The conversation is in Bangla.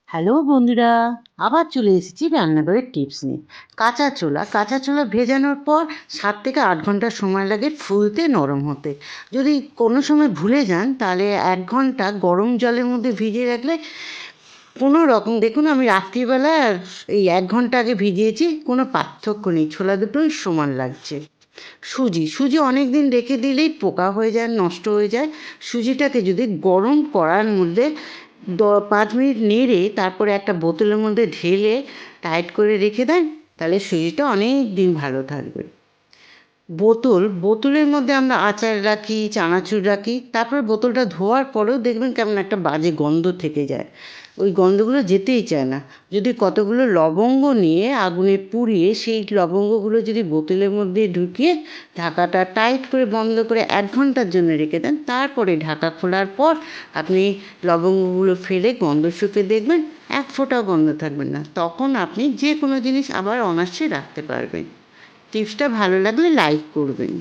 হ্যালো বন্ধুরা, আবার চলে এসেছি রান্নাঘরের টিপস নিয়ে। কাঁচা ছোলা ভেজানোর পর 7 থেকে 8 ঘন্টা সময় লাগে ফুলতে, নরম হতে। যদি কোনো সময় ভুলে যান তাহলে 1 ঘন্টা গরম জলের মধ্যে ভিজিয়ে রাখলে কোনো রকম, দেখুন আমি রাত্রিবেলা আর এই 1 ঘন্টা আগে ভিজিয়েছি, কোনো পার্থক্য নেই, ছোলা দুটোই সমান লাগছে। সুজি অনেক দিন রেখে দিলেই পোকা হয়ে যায়, নষ্ট হয়ে যায়। সুজিটাকে যদি গরম কড়ার মধ্যে 5 মিনিট নেড়ে তারপরে একটা বোতলের মধ্যে ঢেলে টাইট করে রেখে দেন, তাহলে সুজিটা অনেক দিন ভালো থাকবে। বোতলের মধ্যে আমরা আচার রাখি, চানাচুর রাখি, তারপর বোতলটা ধোয়ার পরেও দেখবেন কেমন একটা বাজে গন্ধ থেকে যায়, ওই গন্ধগুলো যেতেই চায় না। যদি কতগুলো লবঙ্গ নিয়ে আগুনে পুড়িয়ে সেই লবঙ্গগুলো যদি বোতলের মধ্যে ঢুকিয়ে ঢাকাটা টাইট করে বন্ধ করে 1 ঘন্টার জন্য রেখে দেন, তারপরে ঢাকা খোলার পর আপনি লবঙ্গগুলো ফেলে গন্ধ শুকে দেখবেন এক ফোঁটাও গন্ধ থাকবে না। তখন আপনি যে কোনো জিনিস আবার অনায়াসে রাখতে পারবেন। টিপসটা ভালো লাগলে লাইক করবেন।